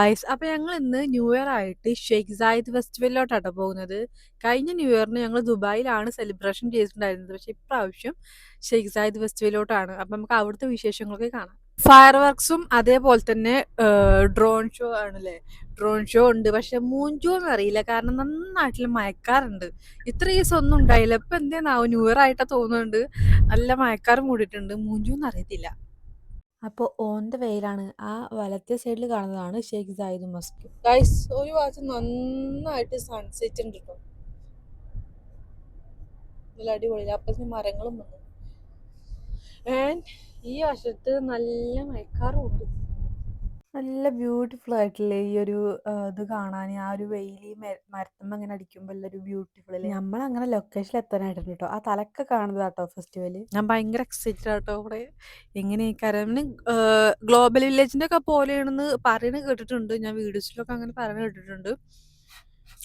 Guys അപ്പൊ ഞങ്ങൾ ഇന്ന് ന്യൂ ഇയർ ആയിട്ട് ഷെയ്ഖ് സായിദ് ഫെസ്റ്റിവലിലോട്ടാട്ടോ പോകുന്നത്. കഴിഞ്ഞ ന്യൂ ഇയറിന് ഞങ്ങൾ ദുബായിലാണ് സെലിബ്രേഷൻ ചെയ്തിട്ടുണ്ടായിരുന്നത്. പക്ഷെ ഇപ്രാവശ്യം ഷെയ്ഖ് സായിദ് ഫെസ്റ്റിവലിലോട്ടാണ്. അപ്പൊ നമുക്ക് അവിടുത്തെ വിശേഷങ്ങളൊക്കെ കാണാം. ഫയർ വർക്സും അതേപോലെ തന്നെ ഡ്രോൺ ഷോ ആണല്ലേ. ഡ്രോൺ ഷോ ഉണ്ട്, പക്ഷെ മൂഞ്ചോ എന്നറിയില്ല, കാരണം നന്നായിട്ടുള്ള മയക്കാറുണ്ട്. ഇത്ര ദിവസം ഒന്നും ഉണ്ടായില്ല. ഇപ്പൊ എന്തേന്നാവും, ന്യൂ ഇയർ ആയിട്ടാ തോന്നുന്നുണ്ട്, നല്ല മയക്കാറ് മൂടിയിട്ടുണ്ട്. മൂഞ്ചോന്ന് അറിയത്തില്ല. അപ്പോൾ ഓൺ ദ വേയിലാണ് ആ വലത്തെ സൈഡിൽ കാണുന്നതാണ് ഷെയ്ഖ് സായിദ് മസ്ക്. ഗൈസ്, ഒരു ഭാഗത്ത് നന്നായിട്ട് സൺസെറ്റ് ഉണ്ട് കേട്ടോ, നല്ല അടിപൊളി. അപ്പത്തിന് മരങ്ങളും വന്നു. ആൻഡ് ഈ വശത്ത് നല്ല മയക്കാറും ഉണ്ട്. നല്ല ബ്യൂട്ടിഫുൾ ആയിട്ടില്ലേ ഈ ഒരു ഇത് കാണാൻ. ആ ഒരു വെയില് മരത്തുമ്പോ അങ്ങനെ അടിക്കുമ്പോൾ ഒരു ബ്യൂട്ടിഫുൾ അല്ലേ. നമ്മളങ്ങനെ ലൊക്കേഷനിൽ എത്താനായിട്ടുണ്ട് കേട്ടോ. ആ തലക്കെ കാണുന്നതാട്ടോ ഫെസ്റ്റിവല്. ഞാൻ ഭയങ്കര എക്സൈറ്റഡ് ആട്ടോ. ഇവിടെ എങ്ങനെയൊക്കെ ഗ്ലോബൽ വില്ലേജിന്റെ ഒക്കെ പോലെയാണെന്ന് പറയുന്നത് കേട്ടിട്ടുണ്ട്. ഞാൻ വീഡിയോസിലൊക്കെ അങ്ങനെ പറയുന്നത് കേട്ടിട്ടുണ്ട്.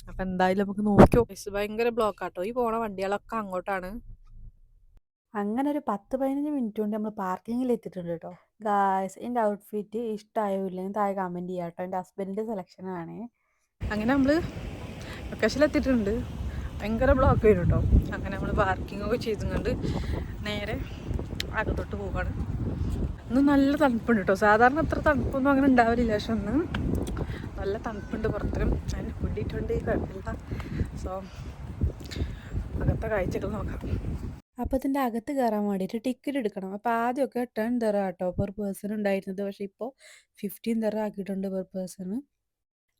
അപ്പൊ എന്തായാലും നമുക്ക് നോക്കിയോ. ഭയങ്കര ബ്ലോക്ക് ആട്ടോ. ഈ പോണ വണ്ടികളൊക്കെ അങ്ങോട്ടാണ്. അങ്ങനെ ഒരു 10-15 മിനിറ്റ് കൊണ്ട് നമ്മൾ പാർക്കിങ്ങിൽ എത്തിയിട്ടുണ്ട് കേട്ടോ. ഗായ്സ്, എൻ്റെ ഔട്ട്ഫിറ്റ് ഇഷ്ടമായോ ഇല്ലെങ്കിൽ താഴെ കമൻറ്റ് ചെയ്യാം കേട്ടോ. എൻ്റെ ഹസ്ബൻഡിൻ്റെ സെലക്ഷനാണ്. അങ്ങനെ നമ്മൾ ലൊക്കേഷനിൽ എത്തിയിട്ടുണ്ട്. ഭയങ്കര ബ്ലോക്ക് വരും കേട്ടോ. അങ്ങനെ നമ്മൾ പാർക്കിംഗ് ഒക്കെ ചെയ്തുകൊണ്ട് നേരെ അകത്തോട്ട് പോവാണ്. ഇന്ന് നല്ല തണുപ്പുണ്ട് കേട്ടോ. സാധാരണ അത്ര തണുപ്പൊന്നും അങ്ങനെ ഉണ്ടാവില്ല, പക്ഷെ ഒന്ന് നല്ല തണുപ്പുണ്ട് പുറത്ത്. അതിന് കൂട്ടിയിട്ടുണ്ട്, കുഴപ്പമില്ല. സോ അകത്തെ കാഴ്ചകൾ നോക്കാം. അപ്പോൾ ഇതിൻ്റെ അകത്ത് കയറാൻ വേണ്ടിയിട്ട് ടിക്കറ്റ് എടുക്കണം. അപ്പോൾ ആദ്യമൊക്കെ 10 ദിർഹം കേട്ടോ പെർ പേഴ്സൺ ഉണ്ടായിരുന്നത്. പക്ഷേ ഇപ്പോൾ 15 ദിർഹം ആക്കിയിട്ടുണ്ട് പെർ പേഴ്സണ്.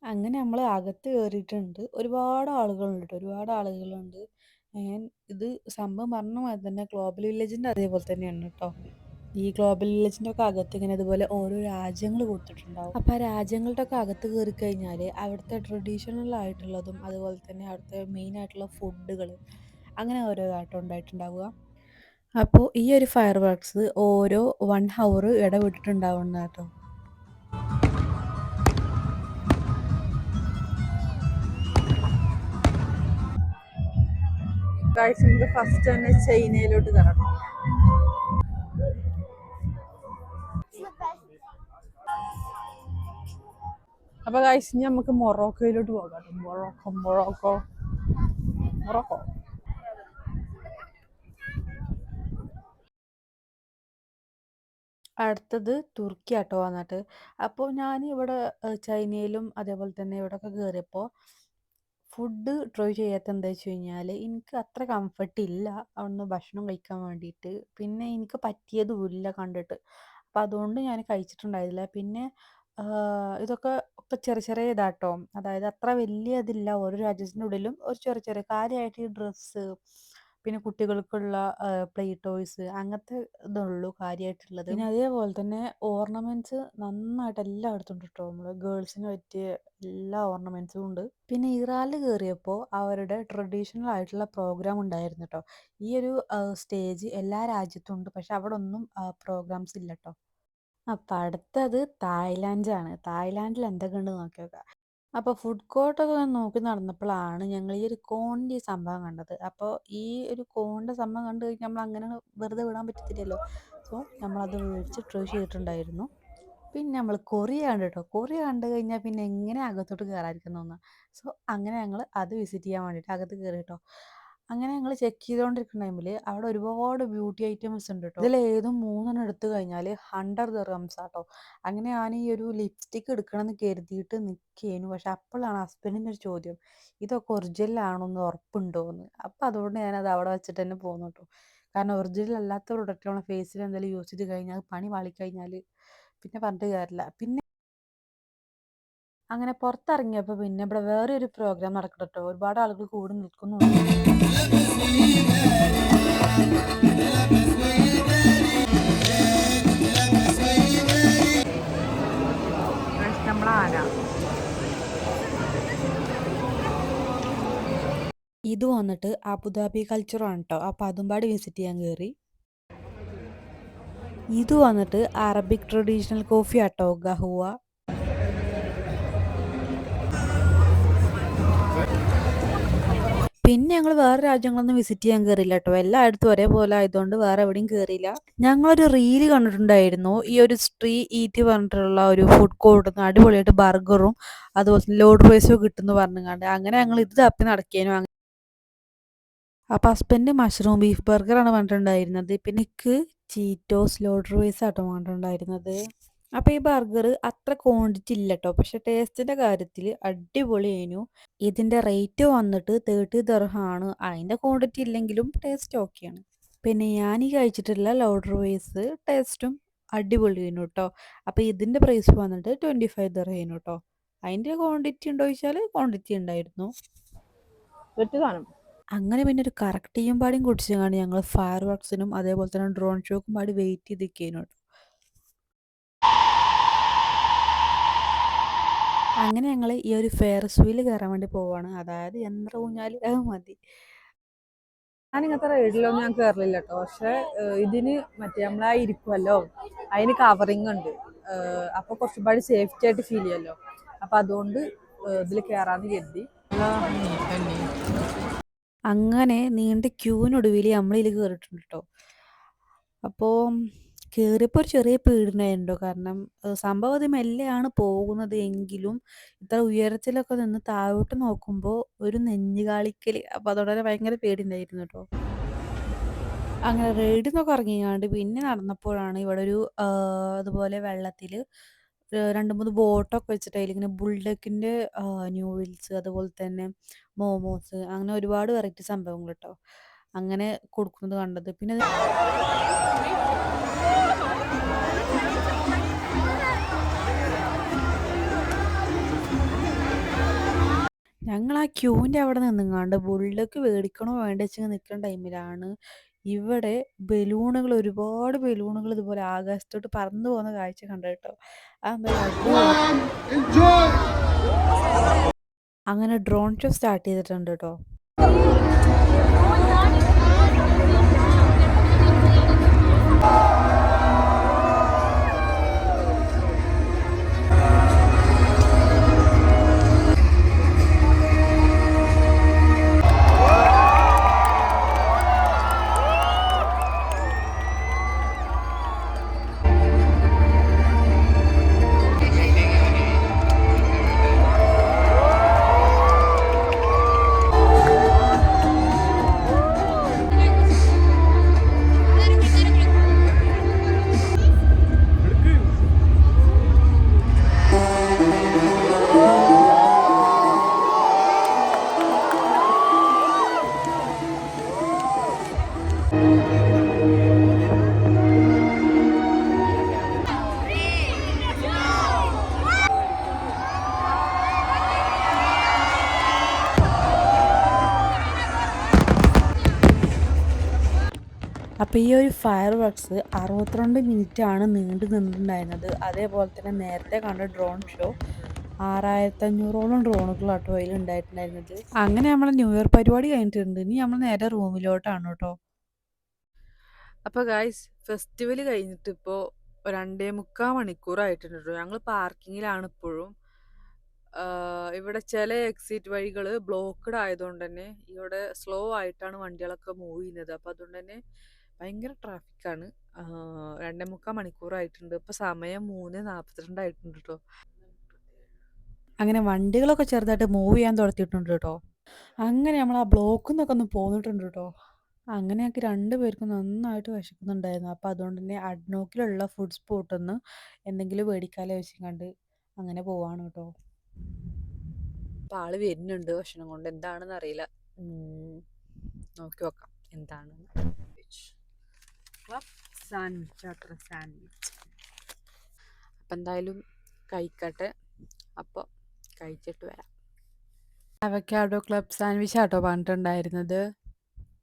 അങ്ങനെ നമ്മൾ അകത്ത് കയറിയിട്ടുണ്ട്. ഒരുപാട് ആളുകളുണ്ട് കേട്ടോ, ഒരുപാട് ആളുകളുണ്ട്. ഇത് സംഭവം പറഞ്ഞ മാതിരി തന്നെ ഗ്ലോബൽ വില്ലേജിൻ്റെ അതേപോലെ തന്നെയാണ് കേട്ടോ. ഈ ഗ്ലോബൽ വില്ലേജിൻ്റെ ഒക്കെ അകത്ത് ഇങ്ങനെ ഇതുപോലെ ഓരോ രാജ്യങ്ങൾ കൊടുത്തിട്ടുണ്ടാവും. അപ്പോൾ ആ രാജ്യങ്ങളുടെ ഒക്കെ അകത്ത് കയറി കഴിഞ്ഞാൽ അവിടുത്തെ ട്രഡീഷണൽ ആയിട്ടുള്ളതും അതുപോലെ തന്നെ അവിടുത്തെ മെയിൻ ആയിട്ടുള്ള ഫുഡുകൾ അങ്ങനെ ഓരോ ആട്ടം ഉണ്ടായിട്ടുണ്ടാവുക. അപ്പോൾ ഈ ഒരു ഫയർ വർക്ക്സ് ഓരോ 1 ഹവർ ഇടവിട്ടിട്ടുണ്ടാവുന്ന കേട്ടോ. ഫസ്റ്റ് തന്നെ ചൈനയിലോട്ട് കയറണം. അപ്പൊ ഗൈസ്, ഇനി നമുക്ക് മൊറോക്കോയിലോട്ട് പോകാം. മൊറോക്കോ. അടുത്തത് തുർക്കി ആട്ടോ വന്നിട്ട്. അപ്പോൾ ഞാൻ ഇവിടെ ചൈനയിലും അതേപോലെ തന്നെ ഇവിടെയൊക്കെ കയറിയപ്പോൾ ഫുഡ് ട്രൈ ചെയ്യാത്ത എന്താ വെച്ച് കഴിഞ്ഞാൽ എനിക്ക് അത്ര കംഫർട്ട് ഇല്ല അവിടുന്ന് ഭക്ഷണം കഴിക്കാൻ വേണ്ടിയിട്ട്. പിന്നെ എനിക്ക് പറ്റിയതുമില്ല കണ്ടിട്ട്. അപ്പം അതുകൊണ്ട് ഞാൻ കഴിച്ചിട്ടുണ്ടായിരുന്നില്ല. പിന്നെ ഇതൊക്കെ ഒക്കെ ചെറിയ ചെറിയ ഇതാട്ടോ, അതായത് അത്ര വലിയ ഇതില്ല. ഓരോ രാജ്യത്തിൻ്റെ ഉള്ളിലും ഒരു ചെറിയ ചെറിയ കാര്യമായിട്ട് ഈ ഡ്രസ്സ്, പിന്നെ കുട്ടികൾക്കുള്ള പ്ലേ ടോയ്സ്, അങ്ങനത്തെ ഇതുള്ളൂ കാര്യമായിട്ടുള്ളത്. പിന്നെ അതേപോലെ തന്നെ ഓർണമെന്റ്സ് നന്നായിട്ട് എല്ലായിടത്തും ഉണ്ട് കേട്ടോ. നമ്മൾ ഗേൾസിന് പറ്റിയ എല്ലാ ഓർണമെന്റ്സും ഉണ്ട്. പിന്നെ ഇറാനിൽ കയറിയപ്പോൾ അവരുടെ ട്രഡീഷണൽ ആയിട്ടുള്ള പ്രോഗ്രാം ഉണ്ടായിരുന്നു കേട്ടോ. ഈ ഒരു സ്റ്റേജ് എല്ലാ രാജ്യത്തും ഉണ്ട്, പക്ഷെ അവിടെ ഒന്നും പ്രോഗ്രാംസ് ഇല്ല കേട്ടോ. അപ്പം അടുത്തത് തായ്ലാൻഡാണ്. തായ്ലാൻഡിൽ എന്തൊക്കെ ഉണ്ട് നോക്കി നോക്കാം. അപ്പോൾ ഫുഡ് കോർട്ടൊക്കെ നോക്കി നടന്നപ്പോഴാണ് ഞങ്ങൾ ഈ ഒരു കോണിൻ്റെ സംഭവം കണ്ടത്. അപ്പോൾ ഈ ഒരു കോണിൻ്റെ സംഭവം കണ്ടു കഴിഞ്ഞാൽ നമ്മൾ അങ്ങനെ വെറുതെ വിടാൻ പറ്റത്തില്ലല്ലോ. സോ നമ്മളത് മേടിച്ച് ട്രൈ ചെയ്തിട്ടുണ്ടായിരുന്നു. പിന്നെ നമ്മൾ കൊറിയ കണ്ടു കേട്ടോ. കൊറിയ കണ്ടു കഴിഞ്ഞാൽ പിന്നെ എങ്ങനെ അകത്തോട്ട് കയറാതിരിക്കുന്ന തോന്നുക. സോ അങ്ങനെ ഞങ്ങൾ അത് വിസിറ്റ് ചെയ്യാൻ വേണ്ടിയിട്ട് അകത്ത് കയറി കേട്ടോ. അങ്ങനെ ഞങ്ങൾ ചെക്ക് ചെയ്തുകൊണ്ടിരിക്കുന്ന ടൈമിൽ അവിടെ ഒരുപാട് ബ്യൂട്ടി ഐറ്റംസ് ഉണ്ട് കേട്ടോ. ഇതിലേതും 3 എടുത്തു കഴിഞ്ഞാൽ 100 ദിർഹംസ് ആട്ടോ. അങ്ങനെ ഞാൻ ഈ ഒരു ലിപ്സ്റ്റിക്ക് എടുക്കണമെന്ന് കരുതിയിട്ട് നിൽക്കുകയായിരുന്നു. പക്ഷെ അപ്പോഴാണ് ഹസ്ബൻഡിൻ്റെ ഒരു ചോദ്യം, ഇതൊക്കെ ഒറിജിനലാണോന്ന് ഉറപ്പുണ്ടോ എന്ന്. അപ്പം അതുകൊണ്ട് ഞാനത് അവിടെ വെച്ചിട്ട് തന്നെ പോന്നു കേട്ടോ. കാരണം ഒറിജിനൽ അല്ലാത്ത പ്രൊഡക്റ്റ് നമ്മളെ ഫേസിൽ എന്തെങ്കിലും യൂസ് ചെയ്ത് കഴിഞ്ഞാൽ പണി പാളിക്കഴിഞ്ഞാൽ പിന്നെ പറഞ്ഞിട്ട് കാര്യമില്ല. പിന്നെ അങ്ങനെ പുറത്തിറങ്ങിയപ്പോൾ പിന്നെ ഇവിടെ വേറെ ഒരു പ്രോഗ്രാം നടക്കണം കേട്ടോ. ഒരുപാട് ആളുകൾ കൂടി നിൽക്കുന്നുണ്ട്. നമ്മളാന ഇത് വന്നിട്ട് അബുദാബി കൾച്ചറാണ് കേട്ടോ. അപ്പോൾ അതും പാടി വിസിറ്റ് ചെയ്യാൻ കയറി. ഇത് വന്നിട്ട് അറബിക് ട്രഡീഷണൽ കോഫി ആട്ടോ, ഗഹുവ. പിന്നെ ഞങ്ങൾ വേറെ രാജ്യങ്ങളൊന്നും വിസിറ്റ് ചെയ്യാൻ കേറില്ല ട്ടോ. എല്ലായിടത്തും ഒരേപോലെ ആയതുകൊണ്ട് വേറെ എവിടെയും കേറിയില്ല. ഞങ്ങളൊരു റീല് കണ്ടിട്ടുണ്ടായിരുന്നു. ഈ ഒരു ഈറ്റ് പറഞ്ഞിട്ടുള്ള ഒരു ഫുഡ് കോർട്ട്ന്ന് അടിപൊളിയായിട്ട് ബർഗറും അതുപോലെ തന്നെ ലോഡ് റൈസും കിട്ടുംന്ന് പറഞ്ഞ്ങ്ങാണ്ട്. അങ്ങനെ ഞങ്ങൾ ഇത് തപ്പി നടക്കേനു. അപ്പൊ ഹസ്ബൻഡ് മഷ്റൂം ബീഫ് ബർഗറാണ് പറഞ്ഞിട്ടുണ്ടായിരുന്നത്. പിന്നെ എനിക്ക് ചീറ്റോസ് ലോഡ് റൈസ് ആട്ടോ പറഞ്ഞിട്ടുണ്ടായിരുന്നത്. അപ്പൊ ഈ ബർഗർ അത്ര ക്വാണ്ടിറ്റി ഇല്ല ട്ടോ. പക്ഷെ ടേസ്റ്റിന്റെ കാര്യത്തിൽ അടിപൊളിയേനു. ഇതിന്റെ റേറ്റ് വന്നിട്ട് 30 ദിർഹമാണ്. അതിന്റെ ക്വാണ്ടിറ്റി ഇല്ലെങ്കിലും ടേസ്റ്റ് ഓക്കെയാണ്. പിന്നെ ഞാൻ ഈ കഴിച്ചിട്ടുള്ള ലോഡ് റൈസ് ടേസ്റ്റും അടിപൊളിയേനു ട്ടോ. അപ്പൊ ഇതിന്റെ പ്രൈസ് വന്നിട്ട് 25 ദിർഹേനു ട്ടോ. അതിന്റെ ക്വാണ്ടിറ്റി ഉണ്ടോ ചോദിച്ചാൽ ക്വാണ്ടിറ്റി ഉണ്ടായിരുന്നു. അങ്ങനെ പിന്നെ ഒരു കറക്റ്റിയും പാടിയും കുടിച്ചങ്ങാണ്ട് ഞങ്ങൾ ഫയർ വർക്സിനും അതേപോലെ തന്നെ ഡ്രോൺ ഷോക്കും പാടി വെയിറ്റ് ചെയ്തിരിക്കേനു ട്ടോ. അങ്ങനെ ഞങ്ങൾ ഈ ഒരു ഫെയർസ് വീല് കയറാൻ വേണ്ടി പോവാണ്. അതായത് യന്ത്ര ഊഞ്ഞാല് അത് മതി. ഞാനിങ്ങനത്തെ റൈഡിലൊന്നും ഞാൻ കയറലില്ല കേട്ടോ. പക്ഷെ ഇതിന് മറ്റേ നമ്മളാ ഇരിക്കുമല്ലോ, അതിന് കവറിങ് ഉണ്ട്. അപ്പൊ കുറച്ചുപാട് സേഫ്റ്റി ആയിട്ട് ഫീൽ ചെയ്യുമല്ലോ. അപ്പൊ അതുകൊണ്ട് ഇതിൽ കയറാന്ന് കരുതി. അങ്ങനെ നീണ്ട ക്യൂവിനൊടുവിൽ നമ്മളിതിൽ കയറിയിട്ടുണ്ട് കേട്ടോ. അപ്പോൾ കയറിയപ്പോൾ ഒരു ചെറിയ പേടിയുണ്ടായിരുന്നു. കാരണം സംഭവം അത് മെല്ലെയാണ് പോകുന്നത് എങ്കിലും ഇത്ര ഉയരത്തിലൊക്കെ നിന്ന് താഴോട്ട് നോക്കുമ്പോൾ ഒരു നെഞ്ഞുകാളിക്കൽ. അപ്പോൾ അതോടെ ഭയങ്കര പേടിയുണ്ടായിരുന്നു കേട്ടോ. അങ്ങനെ റൈഡിൽ നിന്നൊക്കെ ഇറങ്ങിയാണ്ട് പിന്നെ നടന്നപ്പോഴാണ് ഇവിടെ ഒരു അതുപോലെ വെള്ളത്തിൽ 2-3 ബോട്ടൊക്കെ വെച്ചിട്ട് അതിലിങ്ങനെ ബുൾഡക്കിൻ്റെ ന്യൂഡിൽസ് അതുപോലെ തന്നെ മോമോസ് അങ്ങനെ ഒരുപാട് വെറൈറ്റി സംഭവങ്ങൾ കേട്ടോ അങ്ങനെ കൊടുക്കുന്നത് കണ്ടത്. പിന്നെ ഞങ്ങൾ ആ ക്യൂവിൻ്റെ അവിടെ നിന്നുങ്ങാണ്ട് ബുള്ളക്ക് മേടിക്കണോ വേണ്ട വെച്ച് നിൽക്കുന്ന ടൈമിലാണ് ഇവിടെ ബലൂണുകൾ ഒരുപാട് ബലൂണുകൾ ഇതുപോലെ ആകാശത്തോട്ട് പറന്നു പോകുന്ന കാഴ്ച കണ്ടു കേട്ടോ. അങ്ങനെ ഡ്രോൺ ഷോ സ്റ്റാർട്ട് ചെയ്തിട്ടുണ്ട് കേട്ടോ. അപ്പോൾ ഈ ഒരു ഫയർ വർക്ക്സ് 62 മിനിറ്റാണ് നീണ്ടു നിന്നിട്ടുണ്ടായിരുന്നത്. അതേപോലെ തന്നെ നേരത്തെ കണ്ട ഡ്രോൺ ഷോ 6500ഓളം ഡ്രോണുകളാട്ടോ അതിൽ ഉണ്ടായിട്ടുണ്ടായിരുന്നത്. അങ്ങനെ നമ്മളെ ന്യൂ ഇയർ പരിപാടി കഴിഞ്ഞിട്ടുണ്ട്. ഇനി നമ്മൾ നേരെ റൂമിലോട്ടാണ് കേട്ടോ. അപ്പോൾ ഗായ്സ് ഫെസ്റ്റിവൽ കഴിഞ്ഞിട്ട് ഇപ്പോൾ 2.25 മണിക്കൂറായിട്ടുണ്ട് കേട്ടോ. ഞങ്ങൾ പാർക്കിങ്ങിലാണ് ഇപ്പോഴും. ഇവിടെ ചില എക്സിറ്റ് വഴികൾ ബ്ലോക്ക്ഡ് ആയതുകൊണ്ട് തന്നെ ഇവിടെ സ്ലോ ആയിട്ടാണ് വണ്ടികളൊക്കെ മൂവ് ചെയ്യുന്നത്. അപ്പോൾ അതുകൊണ്ട് തന്നെ ഭയങ്കര ട്രാഫിക്കാണ്. 2.25 മണിക്കൂറായിട്ടുണ്ട്. ഇപ്പോൾ സമയം 3:42 ആയിട്ടുണ്ട് കേട്ടോ. അങ്ങനെ വണ്ടികളൊക്കെ ചെറുതായിട്ട് മൂവ് ചെയ്യാൻ തുടങ്ങിയിട്ടുണ്ട് കേട്ടോ. അങ്ങനെ നമ്മൾ ആ ബ്ലോക്കിൽ നിന്നൊക്കെ ഒന്ന് പോന്നിട്ടുണ്ട് കേട്ടോ. അങ്ങനെ ഞങ്ങൾക്ക് 2 പേർക്കും നന്നായിട്ട് വിശക്കുന്നുണ്ടായിരുന്നു. അപ്പോൾ അതുകൊണ്ട് തന്നെ അഡ്നോക്കിലുള്ള ഫുഡ് സ്പോട്ടിൽ നിന്ന് എന്തെങ്കിലും മേടിക്കാലോ വെച്ചിങ്ങാണ്ട് അങ്ങനെ പോവാണ് കേട്ടോ. അപ്പോൾ ആള് വരുന്നുണ്ട് ഭക്ഷണം കൊണ്ട്. എന്താണെന്ന് അറിയില്ല. നോക്കി നോക്കാം എന്താണെന്ന്. സാൻഡ്വിച്ച്. അപ്പം എന്തായാലും കഴിക്കട്ടെ. അപ്പോൾ കഴിച്ചിട്ട് വരാം. അവക്കാഡോ ക്ലബ് സാൻഡ്വിച്ച് ആട്ടോ പറഞ്ഞിട്ടുണ്ടായിരുന്നത്.